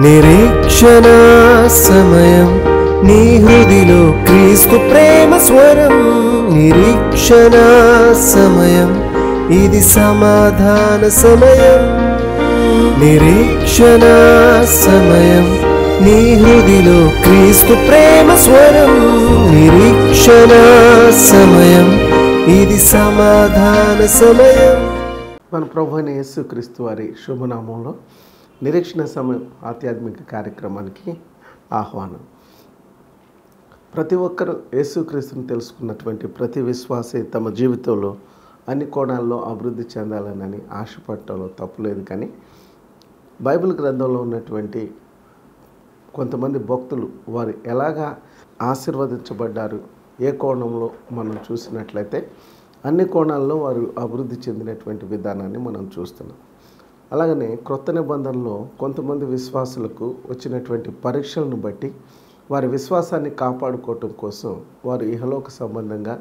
నిరీక్షణ సమయం నీ హృదిలో క్రీస్తు ప్రేమ స్వరం. నిరీక్షణ సమయం ఇది సమాధాన సమయం. నిరీక్షణ సమయం నీ హృదిలో క్రీస్తు ప్రేమ స్వరం. నిరీక్షణ సమయం ఇది సమాధాన సమయం. మన ప్రభువైన యేసుక్రీస్తు వారి శుభనామంలో నిరీక్షణ సమయం ఆధ్యాత్మిక కార్యక్రమానికి ఆహ్వానం. ప్రతి ఒక్కరూ యేసుక్రీస్తుని తెలుసుకున్నటువంటి ప్రతి విశ్వాసి తమ జీవితంలో అన్ని కోణాల్లో అభివృద్ధి చెందాలని ఆశపడటంలో తప్పులేదు. కానీ బైబిల్ గ్రంథంలో ఉన్నటువంటి కొంతమంది భక్తులు వారు ఎలాగా ఆశీర్వదించబడ్డారు, ఏ కోణంలో మనం చూసినట్లయితే అన్ని కోణాల్లో వారు అభివృద్ధి చెందినటువంటి విధానాన్ని మనం చూస్తున్నాం. అలాగనే క్రొత్త నిబంధనలో కొంతమంది విశ్వాసులకు వచ్చినటువంటి పరీక్షలను బట్టి వారి విశ్వాసాన్ని కాపాడుకోవటం కోసం వారు ఇహలోక సంబంధంగా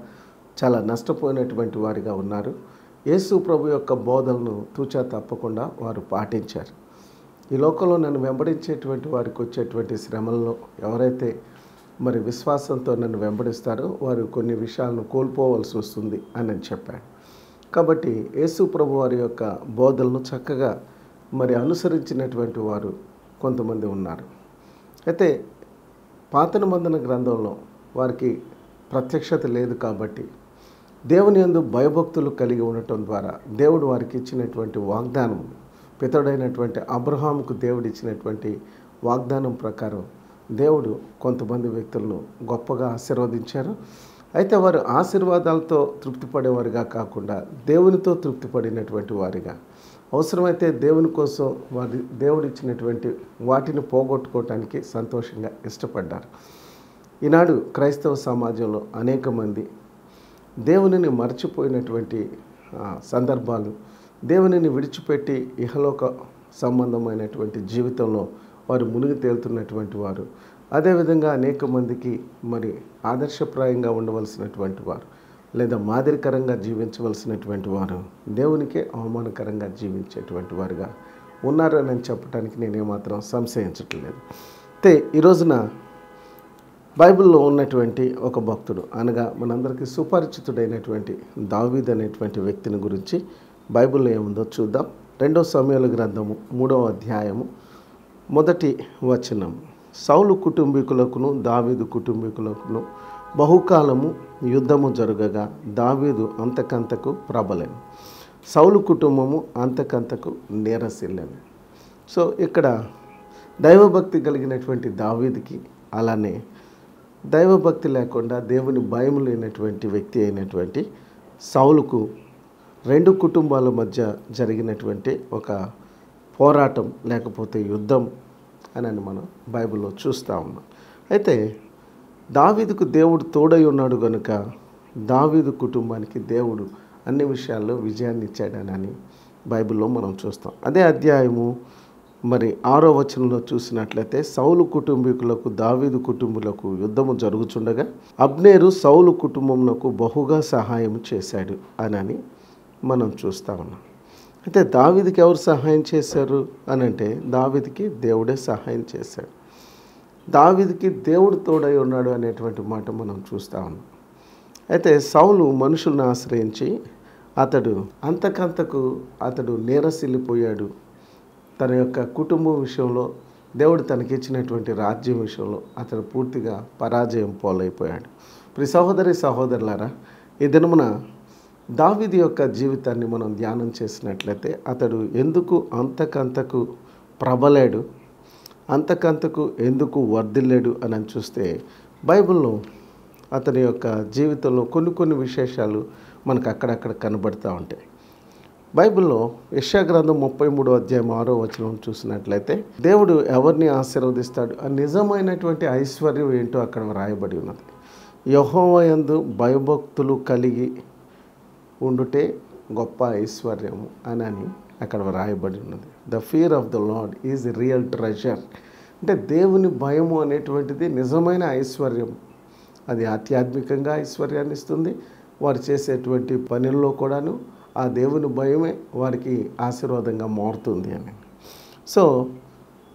చాలా నష్టపోయినటువంటి వారిగా ఉన్నారు. యేసు ప్రభు యొక్క బోధనను తూచా తప్పకుండా వారు పాటించారు. ఈ లోకంలో నన్ను వెంబడించేటువంటి వారికి వచ్చేటువంటి శ్రమల్లో ఎవరైతే మరి విశ్వాసంతో నన్ను వెంబడిస్తారో వారు కొన్ని విషయాలను కోల్పోవలసి వస్తుంది అని చెప్పాడు. కాబట్టి యేసు ప్రభు వారి యొక్క బోధనను చక్కగా మరి అనుసరించినటువంటి వారు కొంతమంది ఉన్నారు. అయితే పాత నిబంధన గ్రంథంలో వారికి ప్రత్యక్షత లేదు కాబట్టి దేవుని యందు భయభక్తులు కలిగి ఉండటం ద్వారా దేవుడు వారికి ఇచ్చినటువంటి వాగ్దానం, పితడైనటువంటి అబ్రహాముకు దేవుడు ఇచ్చినటువంటి వాగ్దానం ప్రకారం దేవుడు కొంతమంది వ్యక్తులను గొప్పగా ఆశీర్వదించారు. అయితే వారు ఆశీర్వాదాలతో తృప్తిపడేవారుగా కాకుండా దేవునితో తృప్తిపడినటువంటి వారిగా, అవసరమైతే దేవుని కోసం వారి దేవుడు ఇచ్చినటువంటి వాటిని పోగొట్టుకోవటానికి సంతోషంగా ఇష్టపడ్డారు. ఈనాడు క్రైస్తవ సమాజంలో అనేక మంది దేవునిని మర్చిపోయినటువంటి సందర్భాలు, దేవునిని విడిచిపెట్టి ఇహలోక సంబంధమైనటువంటి జీవితంలో వారు మునిగి తేలుతున్నటువంటి వారు, అదేవిధంగా అనేక మందికి మరి ఆదర్శప్రాయంగా ఉండవలసినటువంటి వారు లేదా మాదిరికరంగా జీవించవలసినటువంటి వారు దేవునికే అవమానకరంగా జీవించేటువంటి వారుగా ఉన్నారు అని చెప్పడానికి నేనేమాత్రం సంశయించట్లేదు. అయితే ఈ రోజున బైబిల్లో ఉన్నటువంటి ఒక భక్తుడు అనగా మనందరికీ సుపరిచితుడైనటువంటి దావీదు అనేటువంటి వ్యక్తిని గురించి బైబిల్లో ఏముందో చూద్దాం. 2 సమూయేలు గ్రంథము 3వ అధ్యాయము 1వ వచనం. సౌలు కుటుంబీకులకును దావీదు కుటుంబీకులకును బహుకాలము యుద్ధము జరగగా దావీదు అంతకంతకు ప్రబలెను, సౌలు కుటుంబము అంతకంతకు నీరసిల్లెను. సో ఇక్కడ దైవభక్తి కలిగినటువంటి దావీదుకి, అలానే దైవభక్తి లేకుండా దేవుని భయం లేనటువంటి వ్యక్తి అయినటువంటి సౌలుకు 2 కుటుంబాల మధ్య జరిగినటువంటి ఒక పోరాటం లేకపోతే యుద్ధం అని మనం బైబిల్లో చూస్తూ ఉన్నాం. అయితే దావీదుకు దేవుడు తోడై ఉన్నాడు కనుక దావీదు కుటుంబానికి దేవుడు అన్ని విషయాల్లో విజయాన్ని ఇచ్చాడని బైబిల్లో మనం చూస్తాం. అదే అధ్యాయము మరి 6వ వచనంలో చూసినట్లయితే సౌలు కుటుంబీకులకు దావీదు కుటుంబులకు యుద్ధము జరుగుచుండగా అబ్నేరు సౌలు కుటుంబమునకు బహుగా సహాయం చేశాడు అని మనం చూస్తూ ఉన్నాం. అయితే దావీదుకి ఎవరు సహాయం చేశారు అని అంటే దావీదుకి దేవుడే సహాయం చేశాడు. దావీదుకి దేవుడు తోడై ఉన్నాడు అనేటువంటి మాట మనం చూస్తూ ఉన్నాం. అయితే సౌలు మనుషులను ఆశ్రయించి అతడు నీరసిల్లిపోయాడు. తన యొక్క కుటుంబం విషయంలో, దేవుడు తనకిచ్చినటువంటి రాజ్యం విషయంలో అతడు పూర్తిగా పరాజయం పాలైపోయాడు. ప్రియ సహోదరులారా, ఈ దినమున దావీదు యొక్క జీవితాన్ని మనం ధ్యానం చేసినట్లయితే అతడు ఎందుకు అంతకంతకు ప్రబలాడు, అంతకంతకు ఎందుకు వర్ధిల్లాడు అని చూస్తే బైబిల్లో అతని యొక్క జీవితంలో కొన్ని విశేషాలు మనకు అక్కడక్కడ కనబడుతూ ఉంటాయి. బైబిల్లో యెషయా గ్రంథం 33వ అధ్యాయం 6వ వచనం చూసినట్లయితే దేవుడు ఎవరిని ఆశీర్వదిస్తాడు, ఆ నిజమైనటువంటి ఐశ్వర్యం ఏంటో అక్కడ వ్రాయబడి ఉన్నది. యెహోవా యందు భయభక్తులు కలిగి ఉండుటే గొప్ప ఐశ్వర్యము అని అక్కడ వ్రాయబడి ఉన్నది. The fear of the lord is real treasure. అంటే దేవుని భయము అనేటువంటిది నిజమైన ఐశ్వర్యం. అది ఆధ్యాత్మికంగా ఐశ్వర్యాన్ని ఇస్తుంది. వారు చేసేటువంటి పనుల్లో కూడాను ఆ దేవుని భయమే వారికి ఆశీర్వాదంగా మారుతుంది అని. సో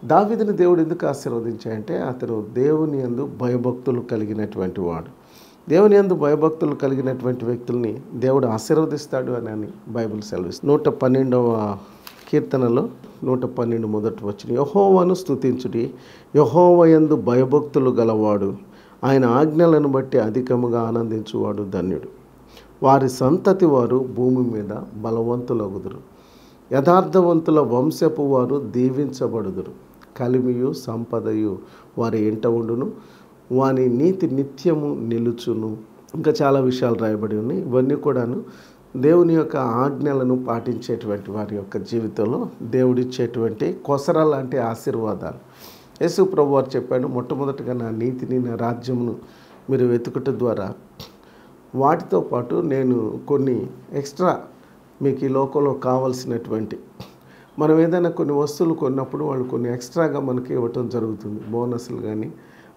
దావీదుని దేవుడు ఎందుకు ఆశీర్వదించాడంటే అతను దేవుని యందు భయభక్తులు కలిగినటువంటి వాడు. దేవుని యందు భయభక్తులు కలిగినటువంటి వ్యక్తుల్ని దేవుడు ఆశీర్వదిస్తాడు అని బైబిల్ సెలవిస్తుంది. 112వ కీర్తనలో 112 మొదటి వచనం, యెహోవాను స్తుతించుడి, యెహోవా యందు భయభక్తులు గలవాడు, ఆయన ఆజ్ఞలను బట్టి అధికముగా ఆనందించువాడు ధన్యుడు. వారి సంతతి వారు భూమి మీద బలవంతులగుదురు, యథార్థవంతుల వంశపు వారు దీవించబడుదురు. కలిమియు సంపదయు వారి ఇంట ఉండును, వాని నీతి నిత్యము నిలుచును. ఇంకా చాలా విషయాలు రాయబడి ఉన్నాయి. ఇవన్నీ కూడాను దేవుని యొక్క ఆజ్ఞలను పాటించేటువంటి వారి యొక్క జీవితంలో దేవుడిచ్చేటువంటి కొసర లాంటి ఆశీర్వాదాలు. యేసు ప్రభు వారు చెప్పాడు, మొట్టమొదటిగా నా నీతిని, నా రాజ్యమును మీరు వెతుకుట ద్వారా వాటితో పాటు నేను కొన్ని ఎక్స్ట్రా మీకు ఈ లోకంలో కావాల్సినటువంటి, మనం ఏదైనా కొన్ని వస్తువులు కొన్నప్పుడు వాళ్ళు కొన్ని ఎక్స్ట్రాగా మనకి ఇవ్వటం జరుగుతుంది. బోనస్లు కానీ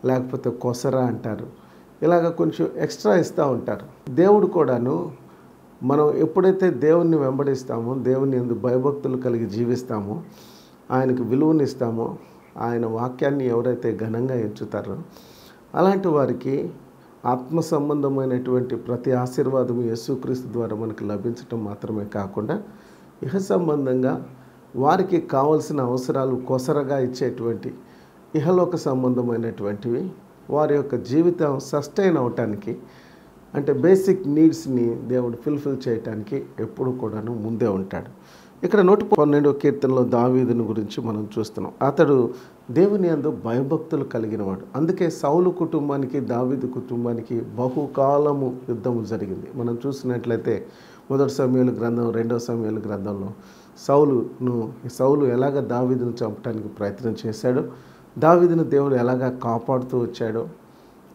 లేకపోతే కొసర అంటారు, ఇలాగ కొంచెం ఎక్స్ట్రా ఇస్తూ ఉంటారు. దేవుడు కూడాను మనం ఎప్పుడైతే దేవుణ్ణి వెంబడిస్తామో, దేవుని యందు భయభక్తులు కలిగి జీవిస్తామో, ఆయనకు విలువనిస్తామో, ఆయన వాక్యాన్ని ఎవరైతే ఘనంగా ఎంచుతారో అలాంటి వారికి ఆత్మ సంబంధమైనటువంటి ప్రతి ఆశీర్వాదము యేసుక్రీస్తు ద్వారా మనకు లభించటం మాత్రమే కాకుండా ఇహ సంబంధంగా వారికి కావలసిన అవసరాలు కొసరగా ఇచ్చేటువంటి ఇహలోక సంబంధమైనటువంటివి వారి యొక్క జీవితం సస్టైన్ అవటానికి, అంటే బేసిక్ నీడ్స్ని దేవుడు ఫుల్ఫిల్ చేయటానికి ఎప్పుడు కూడాను ముందే ఉంటాడు. ఇక్కడ 112వ కీర్తనలో దావీదుని గురించి మనం చూస్తున్నాం. అతడు దేవుని యందు భయభక్తులు కలిగినవాడు. అందుకే సౌలు కుటుంబానికి దావీదు కుటుంబానికి బహుకాలము యుద్ధము జరిగింది. మనం చూసినట్లయితే 1 సమూయేలు గ్రంథం, 2 సమూయేలు గ్రంథంలో సౌలు ఎలాగ దావీదును చంపడానికి ప్రయత్నం చేశాడో, దావీదును దేవుడు ఎలాగ కాపాడుతూ వచ్చాడో,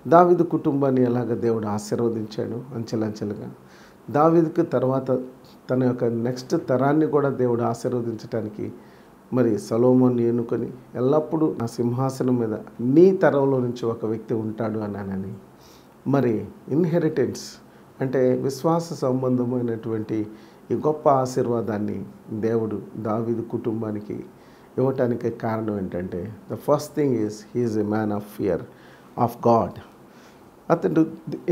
దావీదు కుటుంబాన్ని ఎలాగ దేవుడు ఆశీర్వదించాడు అంచెలంచెలుగా, దావీదుకు తర్వాత తన యొక్క నెక్స్ట్ తరాన్ని కూడా దేవుడు ఆశీర్వదించడానికి మరి సొలొమోన్ని ఎన్నుకొని ఎల్లప్పుడూ నా సింహాసనం మీద నీ తరంలో నుంచి ఒక వ్యక్తి ఉంటాడు అన్నానని, మరి ఇన్హెరిటెన్స్ అంటే విశ్వాస సంబంధమైనటువంటి ఈ గొప్ప ఆశీర్వాదాన్ని దేవుడు దావీదు కుటుంబానికి ఇవ్వటానికి కారణం ఏంటంటే, the first thing is he's a man of fear of God. అతడు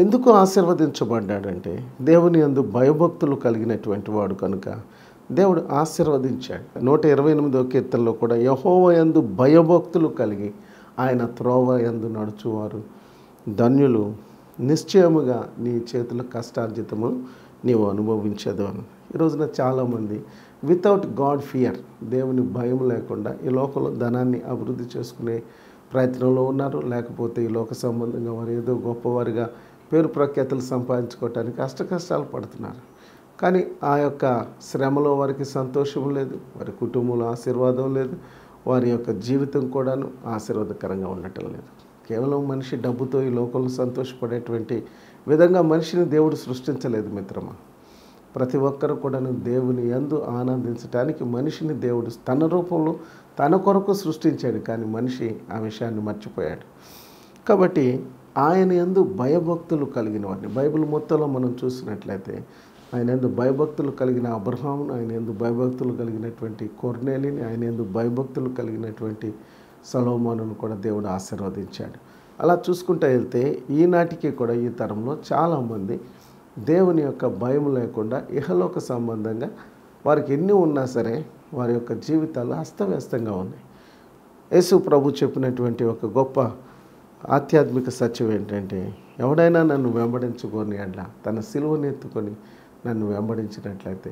ఎందుకు ఆశీర్వదించబడ్డాడంటే దేవుని యందు భయభక్తులు కలిగినటువంటి వాడు కనుక దేవుడు ఆశీర్వదించాడు. 128వ కీర్తనలో కూడా యెహోవా యందు భయభక్తులు కలిగి ఆయన త్రోవ యందు నడుచువారు ధన్యులు, నిశ్చయముగా నీ చేతుల కష్టార్జితము నీవు అనుభవించదు అని. ఈ రోజున చాలామంది వితౌట్ గాడ్ ఫియర్, దేవుని భయం లేకుండా ఈ లోకంలో ధనాన్ని అభివృద్ధి చేసుకునే ప్రయత్నంలో ఉన్నారు. లేకపోతే ఈ లోక సంబంధంగా వారు ఏదో గొప్పవారిగా పేరు ప్రఖ్యాతులు సంపాదించుకోవటానికి కష్టాలు పడుతున్నారు. కానీ ఆ యొక్క శ్రమలో వారికి సంతోషం లేదు, వారి కుటుంబంలో ఆశీర్వాదం లేదు, వారి యొక్క జీవితం కూడాను ఆశీర్వాదకరంగా ఉండటం లేదు. కేవలం మనిషి డబ్బుతో ఈ లోకంలో సంతోషపడేటువంటి విధంగా మనిషిని దేవుడు సృష్టించలేదు మిత్రమా. ప్రతి ఒక్కరు కూడాను దేవుని యందు ఆనందించడానికి మనిషిని దేవుడు తన రూపంలో తన కొరకు సృష్టించాడు. కానీ మనిషి ఆ విషయాన్ని మర్చిపోయాడు. కాబట్టి ఆయన యందు భయభక్తులు కలిగిన వారిని బైబిల్ మొత్తంలో మనం చూసినట్లయితే ఆయన యందు భయభక్తులు కలిగిన అబ్రహామును, ఆయన యందు భయభక్తులు కలిగినటువంటి కొర్నేలిని, ఆయన యందు భయభక్తులు కలిగినటువంటి సొలొమోనును కూడా దేవుడు ఆశీర్వదించాడు. అలా చూసుకుంటూ వెళ్తే ఈనాటికి కూడా ఈ తరంలో చాలామంది దేవుని యొక్క భయం లేకుండా ఇహలోక సంబంధంగా వారికి ఎన్ని ఉన్నా సరే వారి యొక్క జీవితాలు అస్తవ్యస్తంగా ఉన్నాయి. యేసు ప్రభు చెప్పినటువంటి ఒక గొప్ప ఆధ్యాత్మిక సత్యం ఏంటంటే, ఎవడైనా నన్ను వెంబడించుకొని అట్లా తన సిలువను ఎత్తుకొని నన్ను వెంబడించినట్లయితే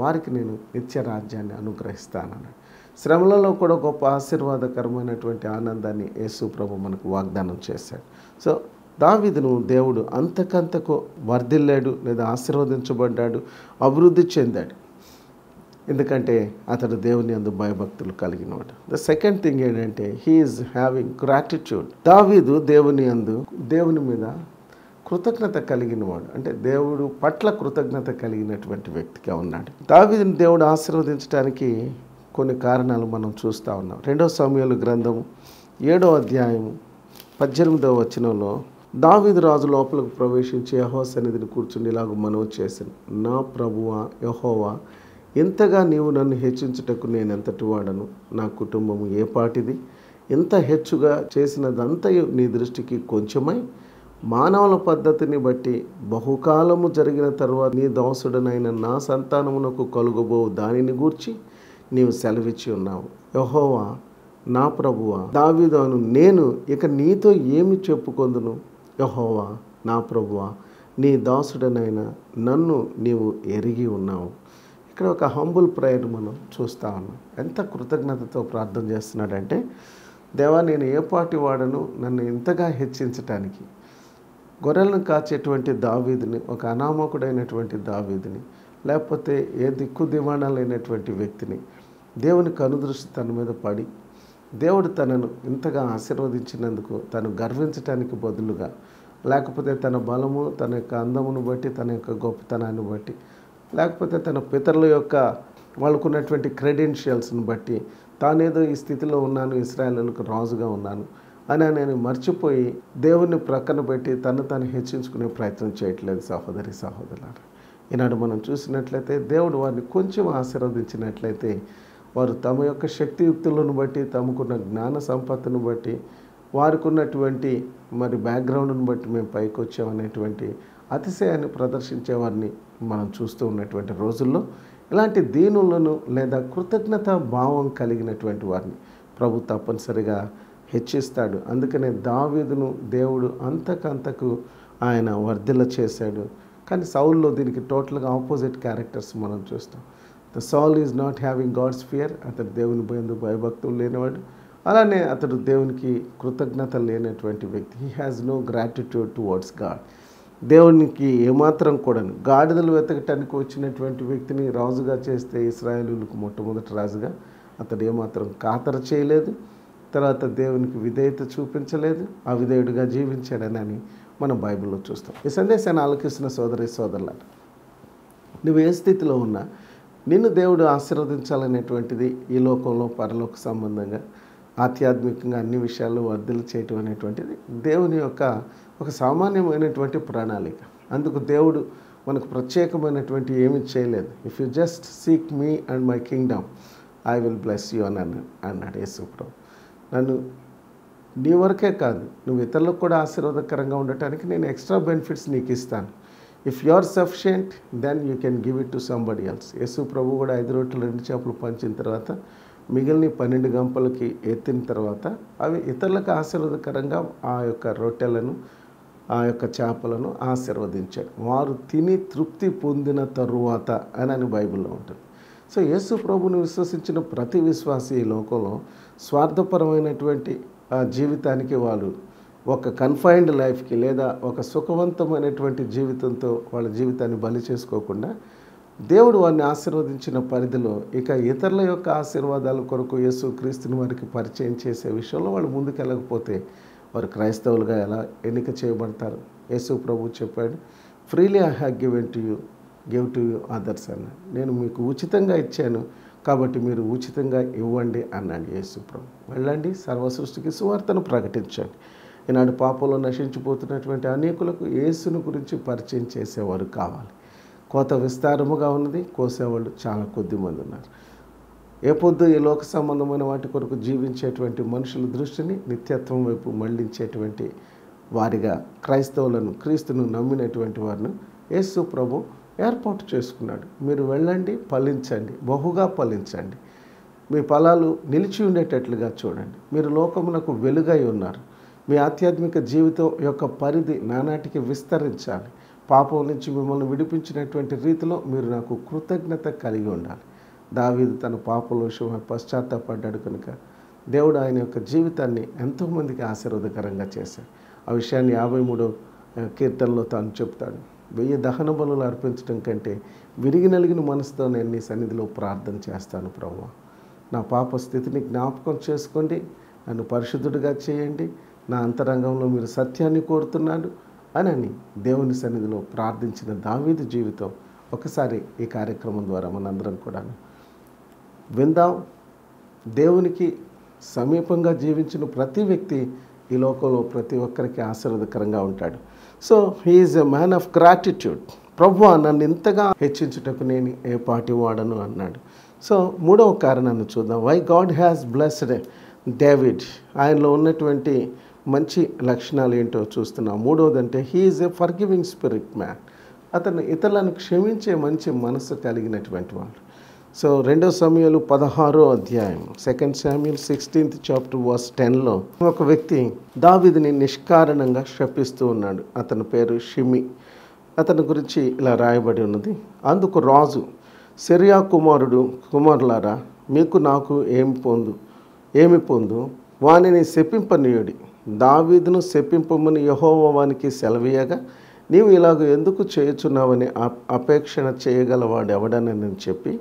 వారికి నేను నిత్య రాజ్యాన్ని అనుగ్రహిస్తానన్నాడు. శ్రమలలో కూడా గొప్ప ఆశీర్వాదకరమైనటువంటి ఆనందాన్ని యేసు ప్రభు మనకు వాగ్దానం చేశాడు. సో దావీదును దేవుడు అంతకంతకు వర్ధిల్లాడు, లేదా ఆశీర్వదించబడ్డాడు, అభివృద్ధి చెందాడు. ఎందుకంటే అతడు దేవుని యందు భయభక్తులు కలిగినవాడు. ద సెకండ్ థింగ్ ఏంటంటే హీఈస్ హ్యావింగ్ గ్రాటిట్యూడ్. దావీదు దేవుని మీద కృతజ్ఞత కలిగినవాడు, అంటే దేవుడు పట్ల కృతజ్ఞత కలిగినటువంటి వ్యక్తిగా ఉన్నాడు. దావీదుని దేవుడు ఆశీర్వదించడానికి కొన్ని కారణాలు మనం చూస్తూ ఉన్నాం. 2 సమూయేలు గ్రంథము 7వ అధ్యాయము 18వ వచనంలో దావీదు రాజు లోపలికి ప్రవేశించి యెహోవా సన్నిధిని కూర్చుని ఇలాగ మనవి చేశాను, నా ప్రభువా యెహోవా, ఇంతగా నీవు నన్ను హెచ్చించుటకు నేను ఎంతటి వాడను, నా కుటుంబము ఏ పాటిది, ఇంత హెచ్చుగా చేసినదంతయు నీ దృష్టికి కొంచెమై మానవుల పద్ధతిని బట్టి బహుకాలము జరిగిన తరువాత నీ దాసుడనైన నా సంతానమునకు కలుగబో దానిని గూర్చి నీవు సెలవిచ్చి ఉన్నావు. యెహోవా నా ప్రభువా, దావీదును నేను ఇక నీతో ఏమి చెప్పుకొందును? యెహోవా నా ప్రభువా, నీ దాసుడనైన నన్ను నీవు ఎరిగి ఉన్నావు. ఇక్కడ ఒక హంబుల్ ప్రేయర్ మనం చూస్తా ఉన్నాం. ఎంత కృతజ్ఞతతో ప్రార్థన చేస్తున్నాడంటే, దేవా నేను ఏ పాటి వాడను, నన్ను ఇంతగా హెచ్చించటానికి. గొర్రెలను కాచేటువంటి దావీదుని, ఒక అనామకుడైనటువంటి దావీదుని, లేకపోతే ఏ దిక్కు దివాణా లేనటువంటి వ్యక్తిని దేవుని కనుదృష్టి తన మీద పడి దేవుడు తనను ఇంతగా ఆశీర్వదించినందుకు తను గర్వించటానికి బదులుగా, లేకపోతే తన బలము, తన యొక్క అందమును బట్టి, తన యొక్క గొప్పతనాన్ని బట్టి, లేకపోతే తన పితరుల యొక్క వాళ్ళకున్నటువంటి క్రెడెన్షియల్స్ని బట్టి తానేదో ఈ స్థితిలో ఉన్నాను, ఇశ్రాయేలులకు రాజుగా ఉన్నాను అని నేను మర్చిపోయి దేవుణ్ణి ప్రక్కన పెట్టి తను హెచ్చించుకునే ప్రయత్నం చేయట్లేదు. సహోదరి సహోదరులారా, ఈనాడు మనం చూసినట్లయితే దేవుడు వారిని కొంచెం ఆశీర్వదించినట్లయితే వారు తమ యొక్క శక్తియుక్తులను బట్టి, తమకున్న జ్ఞాన సంపత్తును బట్టి, వారికి ఉన్నటువంటి మరి బ్యాక్గ్రౌండ్ని బట్టి మేము పైకి వచ్చామనేటువంటి అతిశయాన్ని ప్రదర్శించే వారిని మనం చూస్తూ ఉన్నటువంటి రోజుల్లో ఇలాంటి దీనులను లేదా కృతజ్ఞత భావం కలిగినటువంటి వారిని ప్రభు తప్పనిసరిగా హెచ్చిస్తాడు. అందుకనే దావీదును దేవుడు అంతకంతకు ఆయన వర్ధిల్ల చేశాడు. కానీ సౌల్లో దీనికి టోటల్గా ఆపోజిట్ క్యారెక్టర్స్ మనం చూస్తాం. The Saul is not having God's fear, అతడు దేవుని భయభక్తులు లేనివాడు. అలానే అతడు దేవునికి కృతజ్ఞత లేనటువంటి వ్యక్తి. He has no gratitude towards God. దేవునికి ఏమాత్రం కూడాను. గాడిదలు వెతకటానికి వచ్చినటువంటి వ్యక్తిని రాజుగా చేస్తే ఇశ్రాయేలులకు మొట్టమొదటి రాజుగా అతడు ఏమాత్రం ఖాతరు చేయలేదు. తర్వాత దేవునికి విధేయత చూపించలేదు, అవిధేయుడిగా జీవించాడని మనం బైబిల్లో చూస్తాం. ఈ సందేశాన్ని ఆలకిస్తున్న సోదరి సోదరులారా, నువ్వు ఏ స్థితిలో ఉన్నా నిన్ను దేవుడు ఆశీర్వదించాలనేటువంటిది ఈ లోకంలో పరలోక సంబంధంగా ఆధ్యాత్మికంగా అన్ని విషయాల్లో వర్ధిల్ల చేయటం అనేటువంటిది దేవుని యొక్క ఒక సామాన్యమైనటువంటి ప్రణాళిక. అందుకు దేవుడు మనకు ప్రత్యేకమైనటువంటి ఏమీ చేయలేదు. If you just seek me and my Kingdom I will bless you అని అన్నాడు యేసు ప్రభు. నన్ను నీ వరకే కాదు, నువ్వు ఇతరులకు కూడా ఆశీర్వాదకరంగా ఉండటానికి నేను ఎక్స్ట్రా బెనిఫిట్స్ నీకు ఇస్తాను. If you are sufficient then you can give it to somebody else. Yesu ప్రభు కూడా 5 రొట్టెలు 2 చేపలు పంచిన తర్వాత మిగిలిన 12 గంపలకి ఎత్తిన తర్వాత అవి ఇతరులకు ఆశీర్వాదకరంగా ఆ యొక్క రొట్టెలను, ఆ యొక్క చేపలను ఆశీర్వదించాడు. వారు తిని తృప్తి పొందిన తరువాత అని బైబిల్లో ఉంటుంది. సో యేసు ప్రభుని విశ్వసించిన ప్రతి విశ్వాసి ఈ లోకంలో స్వార్థపరమైనటువంటి జీవితానికి వాళ్ళు ఒక కన్ఫైన్డ్ లైఫ్కి లేదా ఒక సుఖవంతమైనటువంటి జీవితంతో వాళ్ళ జీవితాన్ని బలి చేసుకోకుండా దేవుడు వారిని ఆశీర్వదించిన పరిధిలో ఇక ఇతరుల యొక్క ఆశీర్వాదాల కొరకు యేసు క్రీస్తుని వారికి పరిచయం చేసే విషయంలో వాళ్ళు ముందుకెళ్ళకపోతే వారు క్రైస్తవులుగా ఎలా ఎన్నిక చేయబడతారు? యేసు ప్రభు చెప్పాడు, freely I have given to you, give to you others అన్నాడు. నేను మీకు ఉచితంగా ఇచ్చాను కాబట్టి మీరు ఉచితంగా ఇవ్వండి అన్నాడు యేసు ప్రభు. వెళ్ళండి, సర్వ సృష్టికి సువార్తను ప్రకటించండి. ఈనాడు పాపంలో నశించిపోతున్నటువంటి అనేకులకు యేసును గురించి పరిచయం చేసేవారు కావాలి. కోత విస్తారముగా ఉన్నది, కోసేవాళ్ళు చాలా కొద్ది మంది ఉన్నారు. ఏ పొద్దు ఈ లోక సంబంధమైన వాటి కొరకు జీవించేటువంటి మనుషుల దృష్టిని నిత్యత్వం వైపు మళ్లించేటువంటి వారిగా క్రైస్తవులను, క్రీస్తును నమ్మినటువంటి వారిని యేసు ప్రభు ఏర్పాటు చేసుకున్నాడు. మీరు వెళ్ళండి, ఫలించండి, బహుగా ఫలించండి, మీ ఫలాలు నిలిచి ఉండేటట్లుగా చూడండి. మీరు లోకమునకు వెలుగై ఉన్నారు. మీ ఆధ్యాత్మిక జీవితం యొక్క పరిధి నానాటికి విస్తరించాలి. పాపం నుంచి మిమ్మల్ని విడిపించినటువంటి రీతిలో మీరు నాకు కృతజ్ఞత కలిగి ఉండాలి. దావీదు తన పాపంలో పశ్చాత్తాపడ్డాడు కనుక దేవుడు ఆయన యొక్క జీవితాన్ని ఎంతోమందికి ఆశీర్వాదకరంగా చేశాడు. ఆ విషయాన్ని 53వ కీర్తనలో తాను చెప్తాడు. 1000 దహన బలులు అర్పించడం కంటే విరిగి నలిగిన మనసుతో నేను నీ సన్నిధిలో ప్రార్థన చేస్తాను ప్రభువా. నా పాప స్థితిని జ్ఞాపకం చేసుకోండి, నన్ను పరిశుద్ధుడిగా చేయండి, నా అంతరంగంలో మీరు సత్యాన్ని కోరుతున్నాడు అని దేవుని సన్నిధిలో ప్రార్థించిన దావీదు జీవితం ఒకసారి ఈ కార్యక్రమం ద్వారా మనందరం కూడా విందాం. దేవునికి సమీపంగా జీవించిన ప్రతి వ్యక్తి ఈ లోకంలో ప్రతి ఒక్కరికి ఆశీర్వాదకరంగా ఉంటాడు. So he's a man of gratitude. ప్రభువా నన్ను ఇంతగా హెచ్చించుటకు నేను ఏ పాటి వాడను అన్నాడు. సో మూడవ కారణాన్ని చూద్దాం. Why God has blessed David. ఆయనలో ఉన్నటువంటి మంచి లక్షణాలు ఏంటో చూస్తున్నాం. మూడవదంటే he is a forgiving spirit man. అతను ఇతరులను క్షమించే మంచి మనసు కలిగినటువంటి వాడు. సో 2 సమూయేలు 16వ అధ్యాయం, 2 Samuel 16th chapter verse 10లో ఒక వ్యక్తి దావీదుని నిష్కారణంగా శపిస్తూ ఉన్నాడు. అతని పేరు షిమి. అతని గురించి ఇలా రాయబడి ఉన్నది. అందుకు రాజు, సిరియా కుమారులారా, మీకు నాకు ఏమి పొందు వానిని శపింపనీయుడి. దావీదును శపింపమని యెహోవా వానికి సెలవీయగా నీవు ఇలాగ ఎందుకు చేయుచున్నావని అపేక్షణ చేయగలవాడు ఎవడనని చెప్పి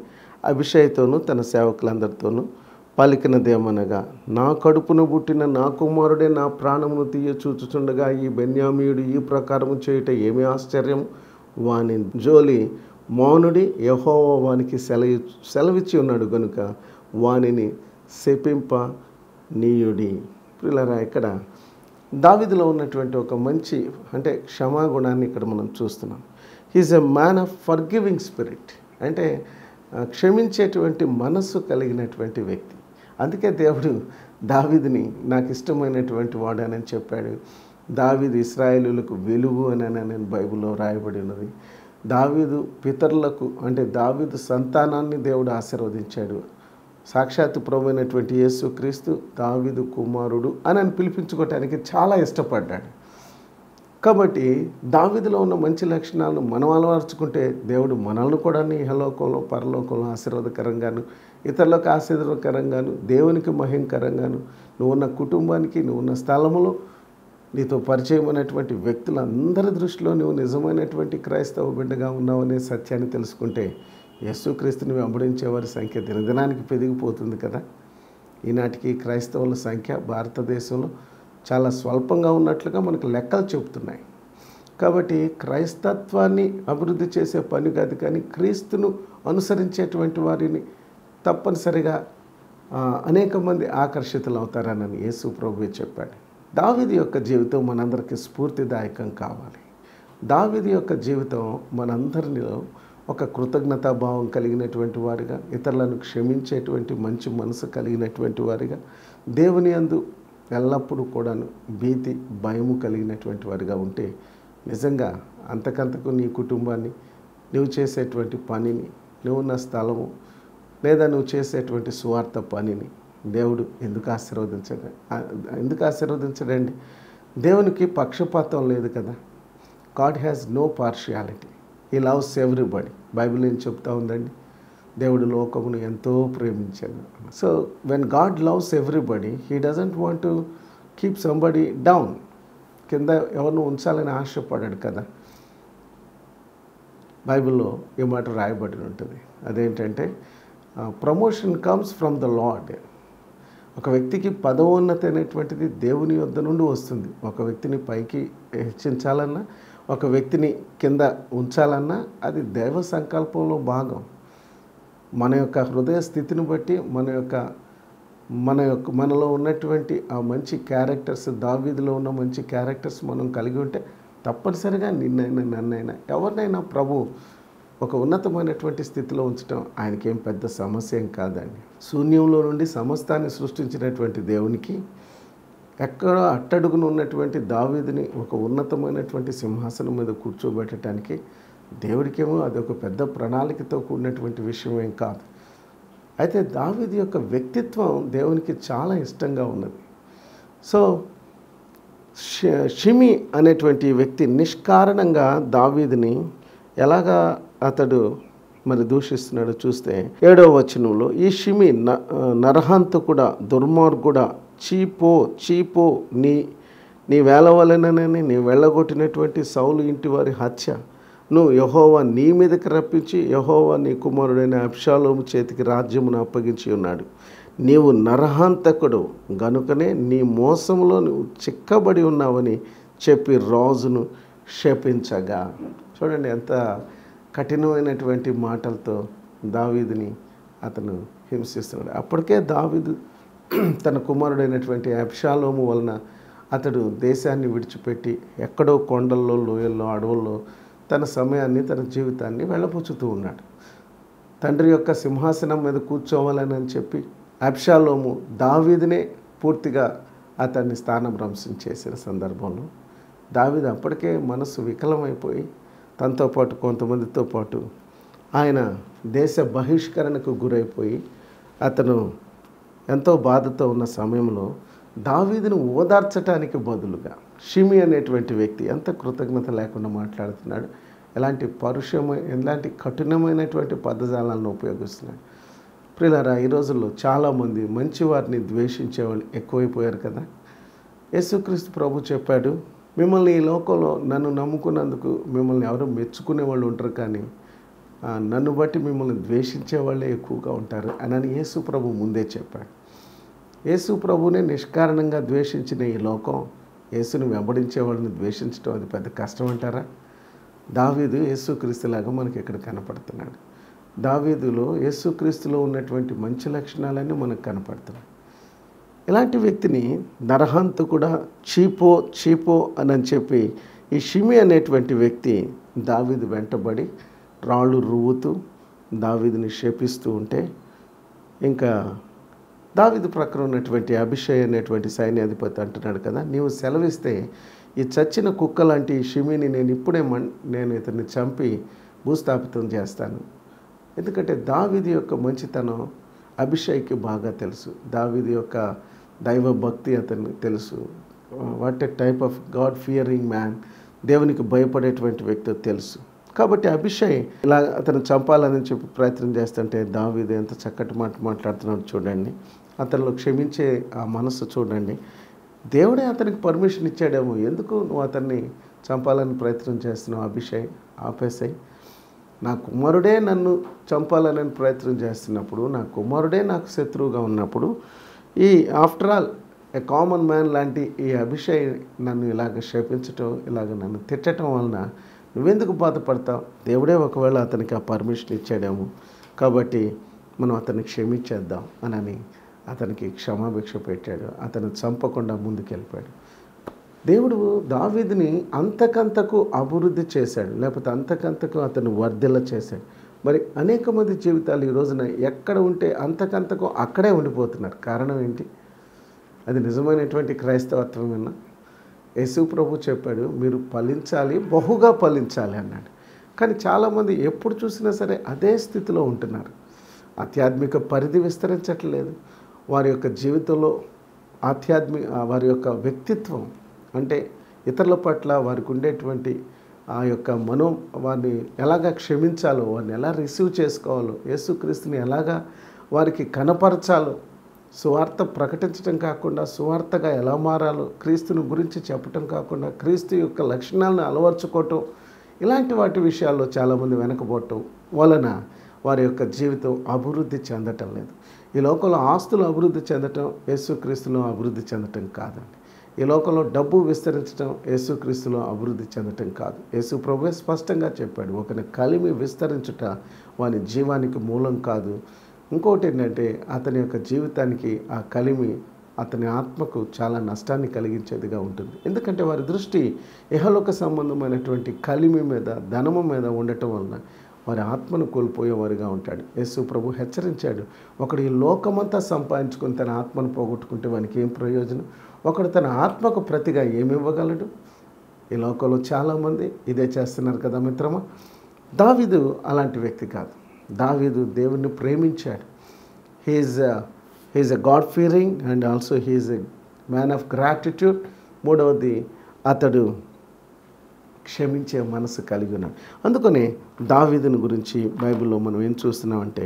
అభిషేక్తోనూ తన సేవకులందరితోనూ పలికినదేమనగా, నా కడుపును పుట్టిన నా కుమారుడే నా ప్రాణమును తీయ చూచుచుండగా ఈ బెన్యామీయుడు ఈ ప్రకారము చేయుట ఏమి ఆశ్చర్యం. వాని జోలి మౌనుడి, యెహోవా వానికి సెలవిచ్చి ఉన్నాడు గనుక వానిని శపింప నీయుడి. పిల్లరా, ఇక్కడ దావీదులో ఉన్నటువంటి ఒక మంచి అంటే క్షమాగుణాన్ని ఇక్కడ మనం చూస్తున్నాం. He's a man of forgiving spirit. అంటే క్షమించేటువంటి మనస్సు కలిగినటువంటి వ్యక్తి. అందుకే దేవుడు దావీదుని నాకు ఇష్టమైనటువంటి వాడనని చెప్పాడు. దావీదు ఇశ్రాయేలులకు వెలుగు అని నేను బైబిల్లో రాయబడి ఉన్నది. దావీదు పితరులకు అంటే దావీదు సంతానాన్ని దేవుడు ఆశీర్వదించాడు. సాక్షాత్తు ప్రభువైనటువంటి యేసుక్రీస్తు దావీదు కుమారుడు అని పిలిపించుకోవటానికి చాలా ఇష్టపడ్డాడు. కాబట్టి దావీదులో ఉన్న మంచి లక్షణాలను మనం అలవర్చుకుంటే దేవుడు మనల్ని కూడా ఇహలోకంలో పరలోకంలో ఆశీర్వాదకరంగాను, ఇతరులకు ఆశీర్వాదకరంగాను, దేవునికి మహిమకరంగాను, నువ్వున్న కుటుంబానికి, నువ్వున్న స్థలములో నీతో పరిచయమైనటువంటి వ్యక్తులందరి దృష్టిలో నువ్వు నిజమైనటువంటి క్రైస్తవ బిడ్డగా ఉన్నావనే సత్యాన్ని తెలుసుకుంటే యేసుక్రీస్తుని వెంబడించే వారి సంఖ్య దినదినానికి పెరిగిపోతుంది కదా. ఈనాటికి క్రైస్తవుల సంఖ్య భారతదేశంలో చాలా స్వల్పంగా ఉన్నట్లుగా మనకు లెక్కలు చెబుతున్నాయి. కాబట్టి క్రైస్తత్వాన్ని అభివృద్ధి చేసే పని కాదు, కానీ క్రీస్తును అనుసరించేటువంటి వారిని తప్పనిసరిగా అనేక మంది ఆకర్షితులు అవుతారని యేసు ప్రభువే చెప్పాడు. దావీదు యొక్క జీవితం మనందరికీ స్ఫూర్తిదాయకం కావాలి. దావీదు యొక్క జీవితం మనందరిలో ఒక కృతజ్ఞతాభావం కలిగినటువంటి వారిగా, ఇతరులను క్షమించేటువంటి మంచి మనసు కలిగినటువంటి వారిగా, దేవుని యందు ఎల్లప్పుడూ కూడాను భీతి భయము కలిగినటువంటి వారిగా ఉంటే నిజంగా అంతకంతకు నీ కుటుంబాన్ని, నువ్వు చేసేటువంటి పనిని, నువ్వున్న స్థలము లేదా నువ్వు చేసేటువంటి సువార్త పనిని దేవుడు ఎందుకు ఆశీర్వదించడండి? దేవునికి పక్షపాతం లేదు కదా. God has no partiality. He loves everybody. Bible ఏం చెప్తా ఉందండి? దేవుడు లోకమును ఎంతో ప్రేమించాడు. So when God loves everybody, he doesn't want to keep somebody down. కింద ఎవరిని ఉంచాలని ఆశపడాడు కదా. బైబిల్లో ఈ మాట రాయబడి ఉంటుంది. అదేంటంటే promotion comes from the lord. ఒక వ్యక్తికి పదవోన్నతి అనేటువంటిది దేవుని యొద్ద నుండి వస్తుంది. ఒక వ్యక్తిని పైకి హెచ్చించాలన్నా, ఒక వ్యక్తిని కింద ఉంచాలన్నా అది దైవ సంకల్పంలో భాగం. మన యొక్క హృదయ స్థితిని బట్టి మనలో ఉన్నటువంటి ఆ మంచి క్యారెక్టర్స్, దావీదులో ఉన్న మంచి క్యారెక్టర్స్ మనం కలిగి ఉంటే తప్పనిసరిగా నిన్నైనా నన్నైనా ఎవరినైనా ప్రభు ఒక ఉన్నతమైనటువంటి స్థితిలో ఉంచడం ఆయనకేం పెద్ద సమస్య ఏం కాదండి. శూన్యంలో నుండి సమస్తాన్ని సృష్టించినటువంటి దేవునికి ఎక్కడ అట్టడుగున ఉన్నటువంటి దావీదుని ఒక ఉన్నతమైనటువంటి సింహాసనం మీద కూర్చోబెట్టడానికి దేవుడికేమో అదొక పెద్ద ప్రణాళికతో కూడినటువంటి విషయం ఏం కాదు. అయితే దావీదు యొక్క వ్యక్తిత్వం దేవునికి చాలా ఇష్టంగా ఉన్నది. సో షిమి అనేటువంటి వ్యక్తి నిష్కారణంగా దావీదుని ఎలాగా అతడు మరి దూషిస్తున్నాడు చూస్తే 7వ వచనంలో, ఈ షిమి నరహంతకుడా, దుర్మార్గుడా, చీపో నీ వేలవలనని నీ వెళ్ళగొట్టినటువంటి సౌలు ఇంటి వారి హత్య నువ్వు యెహోవా నీ మీదకి రప్పించి యెహోవా నీ కుమారుడైన అబ్షాలోము చేతికి రాజ్యమును అప్పగించి ఉన్నాడు. నీవు నరహంతకుడు గనుకనే నీ మోసంలో నువ్వు చిక్కబడి ఉన్నావని చెప్పి రాజును శపించగా. చూడండి ఎంత కఠినమైనటువంటి మాటలతో దావీదుని అతను హింసిస్తున్నాడు. అప్పటికే దావీదు తన కుమారుడైనటువంటి అబ్షాలోము వలన అతడు దేశాన్ని విడిచిపెట్టి ఎక్కడో కొండల్లో, లోయల్లో, అడవుల్లో తన సమయాన్ని, తన జీవితాన్ని వెళ్ళబుచ్చుతూ ఉన్నాడు. తండ్రి యొక్క సింహాసనం మీద కూర్చోవాలని చెప్పి అబ్షాలోము దావీదునే పూర్తిగా అతన్ని స్థానభ్రంశం చేసిన సందర్భంలో దావీదు అప్పటికే మనసు వికలమైపోయి తనతో పాటు కొంతమందితో పాటు ఆయన దేశ బహిష్కరణకు గురైపోయి అతను ఎంతో బాధతో ఉన్న సమయంలో దావీదును ఓదార్చడానికి బదులుగా షిమి అనేటువంటి వ్యక్తి ఎంత కృతజ్ఞత లేకుండా మాట్లాడుతున్నాడు, ఎలాంటి ఎలాంటి కఠినమైనటువంటి పదజాలను ఉపయోగిస్తున్నాడు. ప్రియులారా, ఈ రోజుల్లో చాలామంది మంచివారిని ద్వేషించే వాళ్ళు ఎక్కువైపోయారు కదా. యేసుక్రీస్తు ప్రభు చెప్పాడు, మిమ్మల్ని ఈ లోకంలో నన్ను నమ్ముకున్నందుకు మిమ్మల్ని ఎవరు మెచ్చుకునే వాళ్ళు ఉంటారు, కానీ నన్ను బట్టి మిమ్మల్ని ద్వేషించే వాళ్ళే ఎక్కువగా ఉంటారు అని యేసు ప్రభు ముందే చెప్పాడు. యేసు ప్రభునే నిష్కారణంగా ద్వేషించిన ఈ లోకం యేసుని వెంబడించే వాళ్ళని ద్వేషించడం అది పెద్ద కష్టం అంటారా? దావీదు యేసుక్రీస్తులాగా మనకి ఇక్కడ కనపడుతున్నాడు. దావీదులో యేసుక్రీస్తులో ఉన్నటువంటి మంచి లక్షణాలన్నీ మనకు కనపడుతున్నాయి. ఇలాంటి వ్యక్తిని నరహంతకుడా, చీపో అని చెప్పి ఈ షిమి అనేటువంటి వ్యక్తి దావీదు వెంటబడి రాళ్ళు రువ్వుతూ దావీదుని శపిస్తూ ఉంటే, ఇంకా దావీదు ప్రక్కన ఉన్నటువంటి అభిషేక్ అనేటువంటి సైన్యాధిపతి అంటున్నాడు కదా, నీవు సెలవిస్తే ఈ చచ్చిన కుక్క లాంటి షిమిని నేను ఇతన్ని చంపి భూస్థాపితం చేస్తాను. ఎందుకంటే దావీదు యొక్క మంచితనం అభిషేక్కి బాగా తెలుసు. దావీదు యొక్క దైవ భక్తి అతనికి తెలుసు. What a type of God Fearing man, దేవునికి భయపడేటువంటి వ్యక్తి తెలుసు. కాబట్టి అభిషేక్ ఇలా అతను చంపాలని చెప్పి ప్రయత్నం చేస్తుంటే దావీదు ఎంత చక్కటి మాట్లాడుతున్నాడు చూడండి. అతనిలో క్షమించే ఆ మనసు చూడండి. దేవుడే అతనికి పర్మిషన్ ఇచ్చాడేమో, ఎందుకు నువ్వు అతన్ని చంపాలని ప్రయత్నం చేస్తున్నావు? అభిషేక్ ఆపేసాయి. నా కుమారుడే నన్ను చంపాలని ప్రయత్నం చేస్తున్నప్పుడు, నా కుమారుడే నాకు శత్రువుగా ఉన్నప్పుడు, ఈ after all a common man లాంటి ఈ అభిషేక్ నన్ను ఇలాగ శపించటం, ఇలాగ నన్ను తిట్టడం వలన నువ్వెందుకు బాధపడతావు? దేవుడే ఒకవేళ అతనికి ఆ పర్మిషన్ ఇచ్చాడేమో, కాబట్టి మనం అతన్ని క్షమించేద్దాం అని అతనికి క్షమాభిక్ష పెట్టాడు. అతను చంపకుండా ముందుకెళ్ళిపోయాడు. దేవుడు దావీదుని అంతకంతకు అభివృద్ధి చేశాడు, లేకపోతే అంతకంతకు అతను వర్ధిల్ల చేశాడు. మరి అనేక మంది జీవితాలు ఈ రోజున ఎక్కడ ఉంటే అంతకంతకు అక్కడే ఉండిపోతున్నారు. కారణం ఏంటి? అది నిజమైనటువంటి క్రైస్తవత్వమేనా? యేసు ప్రభు చెప్పాడు, మీరు ఫలించాలి, బహుగా ఫలించాలి అన్నాడు. కానీ చాలామంది ఎప్పుడు చూసినా సరే అదే స్థితిలో ఉంటున్నారు. ఆధ్యాత్మిక పరిధి విస్తరించట్లేదు. వారి యొక్క జీవితంలో వారి యొక్క వ్యక్తిత్వం అంటే ఇతరుల పట్ల వారికి ఉండేటువంటి ఆ యొక్క వారిని ఎలాగా క్షమించాలో, వారిని ఎలా రిసీవ్ చేసుకోవాలో, యేసుక్రీస్తుని ఎలాగా వారికి కనపరచాలో, సువార్త ప్రకటించడం కాకుండా సువార్తగా ఎలా మారాలో, క్రీస్తుని గురించి చెప్పటం కాకుండా క్రీస్తు యొక్క లక్షణాలను అలవర్చుకోవటం, ఇలాంటి వాటి విషయాల్లో చాలామంది వెనకబోవటం వలన వారి యొక్క జీవితం అభివృద్ధి చెందటం లేదు. ఈ లోకంలో ఆస్తులు అభివృద్ధి చెందటం యేసుక్రీస్తులో అభివృద్ధి చెందటం కాదండి. ఈ లోకంలో డబ్బు విస్తరించడం యేసుక్రీస్తులో అభివృద్ధి చెందటం కాదు. యేసు ప్రభువే స్పష్టంగా చెప్పాడు, ఒకని కలిమి విస్తరించుట వాని జీవానికి మూలం కాదు. ఇంకోటి ఏంటంటే అతని యొక్క జీవితానికి ఆ కలిమి అతని ఆత్మకు చాలా నష్టాన్ని కలిగించేదిగా ఉంటుంది. ఎందుకంటే వారి దృష్టి ఇహలోక సంబంధమైనటువంటి కలిమి మీద, ధనము మీద ఉండటం వలన వారి ఆత్మను కోల్పోయేవారుగా ఉంటాడు. యేసు ప్రభు హెచ్చరించాడు, ఒకడు ఈ లోకమంతా సంపాదించుకొని తన ఆత్మను పోగొట్టుకుంటే వానికి ఏం ప్రయోజనం? ఒకడు తన ఆత్మకు ప్రతిగా ఏమి ఇవ్వగలడు? ఈ లోకంలో చాలామంది ఇదే చేస్తున్నారు కదా మిత్రమా. దావీదు అలాంటి వ్యక్తి కాదు. దావీదు దేవుణ్ణి ప్రేమించాడు. He's a God fearing and also he's a man of gratitude. మూడవది, అతడు క్షమించే మనసు కలిగి ఉన్నాడు. అందుకని దావీదుని గురించి బైబిల్లో మనం ఏం చూస్తున్నామంటే,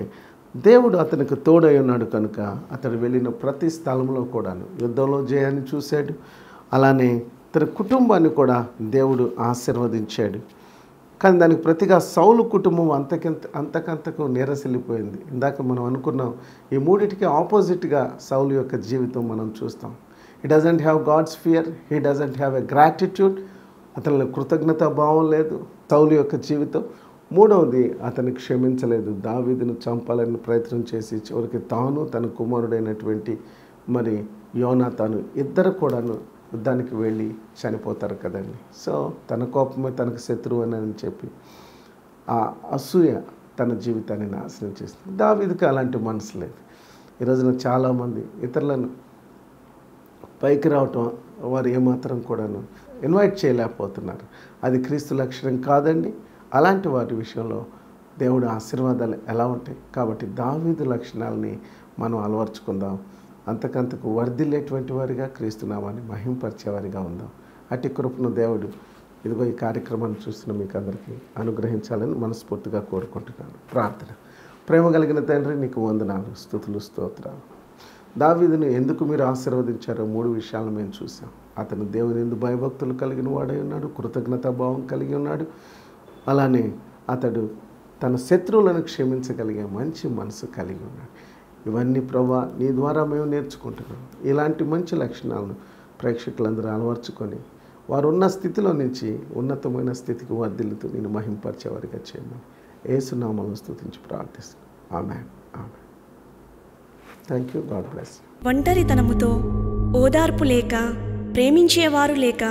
దేవుడు అతనికి తోడై ఉన్నాడు కనుక అతడు వెళ్ళిన ప్రతి స్థలంలో కూడాను యుద్ధంలో జయాన్ని చూశాడు. అలానే తన కుటుంబాన్ని కూడా దేవుడు ఆశీర్వదించాడు. కానీ దానికి ప్రతిగా సౌలు కుటుంబం అంతకంతకు నీరసిల్లిపోయింది. ఇందాక మనం అనుకున్నాం, ఈ మూడిటికి ఆపోజిట్గా సౌలు యొక్క జీవితం మనం చూస్తాం. He doesn't have God's fear, he doesn't have a gratitude. అతనిలో కృతజ్ఞతా భావం లేదు సౌలు యొక్క జీవితం. మూడవది, అతను క్షమించలేదు. దావీదును చంపాలని ప్రయత్నం చేసి చివరికి తాను తన కుమారుడైనటువంటి యోనాతాను ఇద్దరు కూడాను యుద్ధానికి వెళ్ళి చనిపోతారు కదండి. సో తన కోపమే తనకు శత్రువు అని చెప్పి ఆ అసూయ తన జీవితాన్ని నాశనం చేస్తుంది. దావీదుకి అలాంటి మనసు లేదు. ఈ రోజున చాలామంది ఇతరులను పైకి రావటం వారు ఏమాత్రం కూడాను ఇన్వైట్ చేయలేకపోతున్నారు. అది క్రీస్తు లక్షణం కాదండి. అలాంటి వారి విషయంలో దేవుడి ఆశీర్వాదాలు ఎలా ఉంటాయి? కాబట్టి దావీదు లక్షణాలని మనం అలవర్చుకుందాం. అంతకంతకు వర్ధిల్లేటువంటి వారిగా క్రీస్తు నామాన్ని మహింపరిచేవారిగా ఉందాం. అట్టి కృపను దేవుడు ఇదిగో ఈ కార్యక్రమాన్ని చూస్తున్న మీకు అందరికీ అనుగ్రహించాలని మనస్ఫూర్తిగా కోరుకుంటున్నాను. ప్రార్థన. ప్రేమ కలిగిన తండ్రి, నీకు వందనాలు, స్తుతులు, స్తోత్రాలు. దావీదును ఎందుకు మీరు ఆశీర్వదించారో 3 విషయాలను మేము చూసాం. అతను దేవుని యందు భయభక్తులు కలిగిన వాడై ఉన్నాడు, కృతజ్ఞతాభావం కలిగి ఉన్నాడు. అలానే అతడు తన శత్రువులను క్షమించగలిగే మంచి మనసు కలిగి ఉన్నాడు. ఇవన్నీ ప్రభువా నీ ద్వారా మేము నేర్చుకుంటున్నాం. ఇలాంటి మంచి లక్షణాలను ప్రేక్షకులందరూ అలవర్చుకొని వారు ఉన్న స్థితిలో నుంచి ఉన్నతమైన స్థితికి వర్ధిల్లుతూ నేను మహింపరిచేవారిగా చేయమని యేసు నామములో స్తుతించి ప్రార్థిస్తున్నాను. Amen. Amen. Thank you. God bless. ఒంటరితనముతో, ఓదార్పు లేక, ప్రేమించేవారు లేక,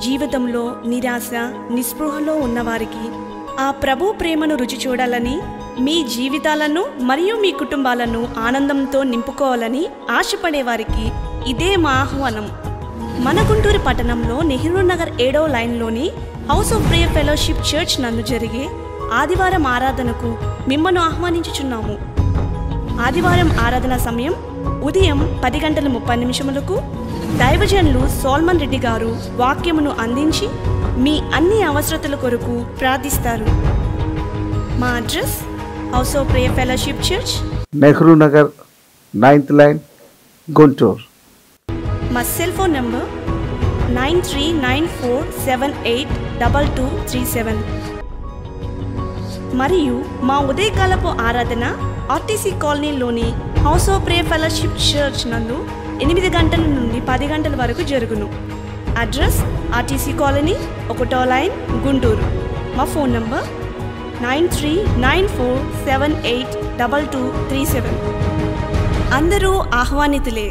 జీవితంలో నిరాశ, నిస్పృహలో ఉన్నవారికి ఆ ప్రభు ప్రేమను రుచి చూడాలని, మీ జీవితాలను మరియు మీ కుటుంబాలను ఆనందంతో నింపుకోవాలని ఆశపడేవారికి ఇదే మా ఆహ్వానం. మన గుంటూరు పట్టణంలో నెహ్రూ నగర్ 7వ లైన్లోని house of prayer fellowship church నందు జరిగే ఆదివారం ఆరాధనకు మిమ్మల్ని ఆహ్వానించుచున్నాము. ఆదివారం ఆరాధన సమయం ఉదయం 10:30 దైవజనులు సోల్మన్ రెడ్డి గారు వాక్యమును అందించి మీ అన్ని అవసరతల కొరకు ప్రార్థిస్తారు. మా address house of prayer fellowship church, Nehru Nagar 9th line, Guntur. మా సెల్ ఫోన్ నంబర్ 9394782237 మరియు మా ఉదయకాలపు ఆరాధన ఆర్టీసీ కాలనీలోని house of prayer fellowship church నందు 8 గంటల నుండి 10 గంటల వరకు జరుగును. అడ్రస్ ఆర్టీసీ కాలనీ 1వ లైన్, గుంటూరు. మా ఫోన్ నంబర్ 9394782237. అందరూ ఆహ్వానితులే.